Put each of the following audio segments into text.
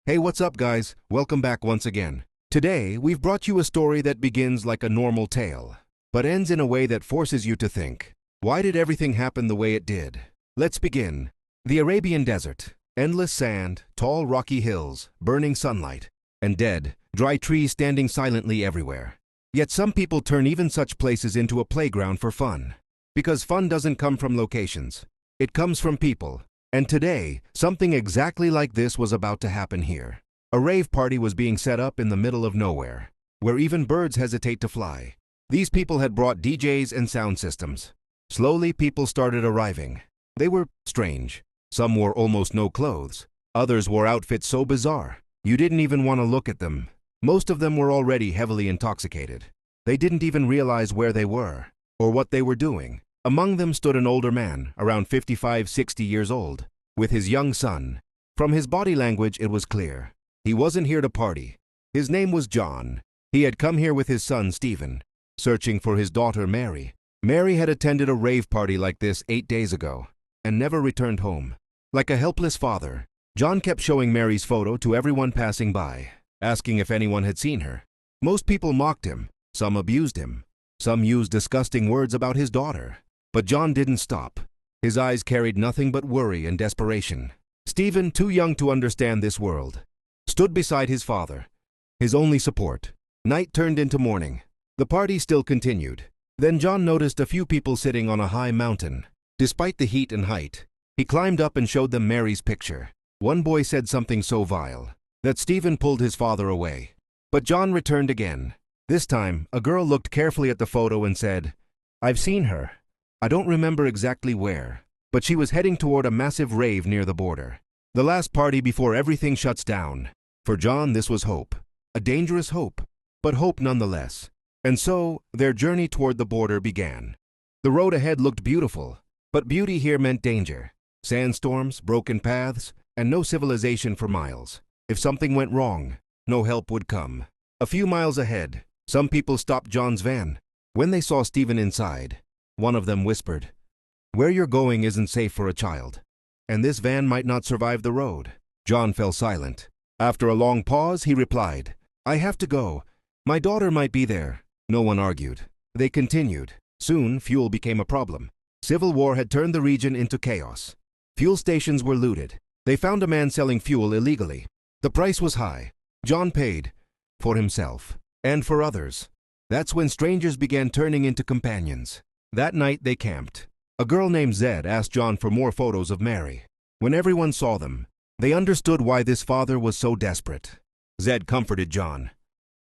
Hey, what's up, guys? Welcome back once again. Today, we've brought you a story that begins like a normal tale, but ends in a way that forces you to think. Why did everything happen the way it did? Let's begin. The Arabian desert. Endless sand, tall rocky hills, burning sunlight, and dead, dry trees standing silently everywhere. Yet some people turn even such places into a playground for fun. Because fun doesn't come from locations. It comes from people. And today, something exactly like this was about to happen here. A rave party was being set up in the middle of nowhere, where even birds hesitate to fly. These people had brought DJs and sound systems. Slowly, people started arriving. They were strange. Some wore almost no clothes. Others wore outfits so bizarre, you didn't even want to look at them. Most of them were already heavily intoxicated. They didn't even realize where they were, or what they were doing. Among them stood an older man, around 55, 60 years old, with his young son. From his body language, it was clear. He wasn't here to party. His name was John. He had come here with his son, Stephen, searching for his daughter, Mary. Mary had attended a rave party like this 8 days ago, and never returned home. Like a helpless father, John kept showing Mary's photo to everyone passing by, asking if anyone had seen her. Most people mocked him. Some abused him. Some used disgusting words about his daughter. But John didn't stop. His eyes carried nothing but worry and desperation. Stephen, too young to understand this world, stood beside his father, his only support. Night turned into morning. The party still continued. Then John noticed a few people sitting on a high mountain. Despite the heat and height, he climbed up and showed them Mary's picture. One boy said something so vile that Stephen pulled his father away. But John returned again. This time, a girl looked carefully at the photo and said, "I've seen her. I don't remember exactly where, but she was heading toward a massive rave near the border. The last party before everything shuts down." For John, this was hope. A dangerous hope, but hope nonetheless. And so, their journey toward the border began. The road ahead looked beautiful, but beauty here meant danger. Sandstorms, broken paths, and no civilization for miles. If something went wrong, no help would come. A few miles ahead, some people stopped John's van. When they saw Stephen inside, one of them whispered, "Where you're going isn't safe for a child, and this van might not survive the road." John fell silent. After a long pause, he replied, "I have to go. My daughter might be there." No one argued. They continued. Soon, fuel became a problem. Civil war had turned the region into chaos. Fuel stations were looted. They found a man selling fuel illegally. The price was high. John paid for himself and for others. That's when strangers began turning into companions. That night they camped. A girl named Zed asked John for more photos of Mary. When everyone saw them, they understood why this father was so desperate. Zed comforted John.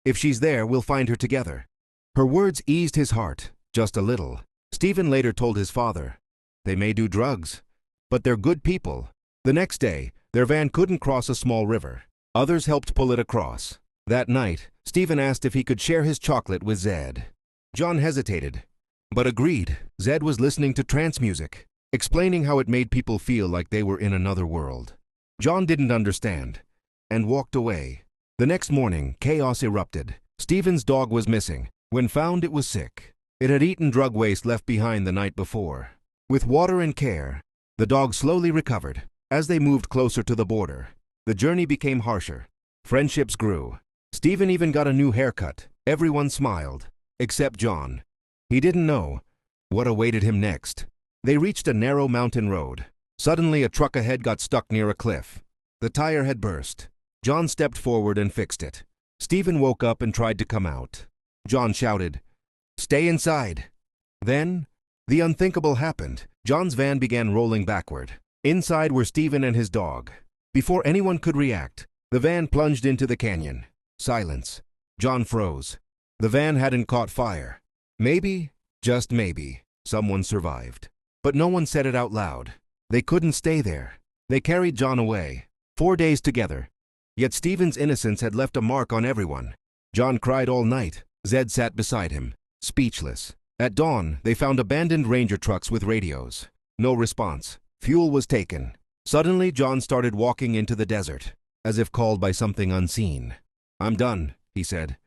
"If she's there, we'll find her together." Her words eased his heart, just a little. Stephen later told his father, "They may do drugs, but they're good people." The next day, their van couldn't cross a small river. Others helped pull it across. That night, Stephen asked if he could share his chocolate with Zed. John hesitated, but agreed. Zed was listening to trance music, explaining how it made people feel like they were in another world. John didn't understand, and walked away. The next morning, chaos erupted. Stephen's dog was missing. When found, it was sick. It had eaten drug waste left behind the night before. With water and care, the dog slowly recovered. As they moved closer to the border, the journey became harsher. Friendships grew. Stephen even got a new haircut. Everyone smiled, except John. He didn't know what awaited him next. They reached a narrow mountain road. Suddenly, a truck ahead got stuck near a cliff. The tire had burst. John stepped forward and fixed it. Stephen woke up and tried to come out. John shouted, "Stay inside." Then, the unthinkable happened. John's van began rolling backward. Inside were Stephen and his dog. Before anyone could react, the van plunged into the canyon. Silence. John froze. The van hadn't caught fire. Maybe, just maybe, someone survived. But no one said it out loud. They couldn't stay there. They carried John away. 4 days together. Yet Stephen's innocence had left a mark on everyone. John cried all night. Zed sat beside him, speechless. At dawn, they found abandoned ranger trucks with radios. No response. Fuel was taken. Suddenly, John started walking into the desert, as if called by something unseen. "I'm done," he said.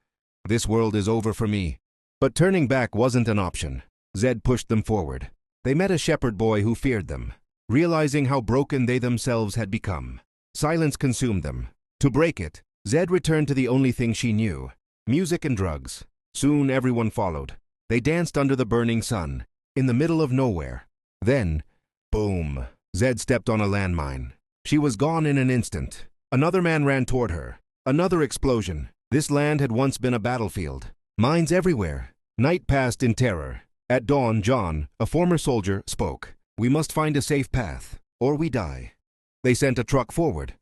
"This world is over for me." But turning back wasn't an option. Zed pushed them forward. They met a shepherd boy who feared them, realizing how broken they themselves had become. Silence consumed them. To break it, Zed returned to the only thing she knew: music and drugs. Soon everyone followed. They danced under the burning sun, in the middle of nowhere. Then, boom, Zed stepped on a landmine. She was gone in an instant. Another man ran toward her. Another explosion. This land had once been a battlefield. Mines everywhere. Night passed in terror. At dawn, John, a former soldier, spoke. "We must find a safe path, or we die." They sent a truck forward.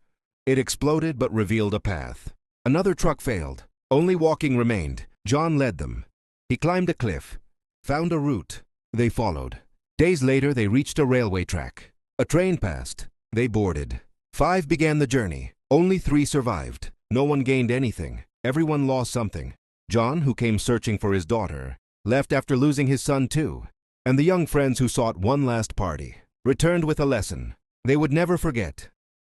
It exploded but revealed a path. Another truck failed. Only walking remained. John led them. He climbed a cliff, found a route. They followed. Days later, they reached a railway track. A train passed. They boarded. 5 began the journey. Only 3 survived. No one gained anything. Everyone lost something. John, who came searching for his daughter, left after losing his son too. And the young friends who sought one last party returned with a lesson they would never forget.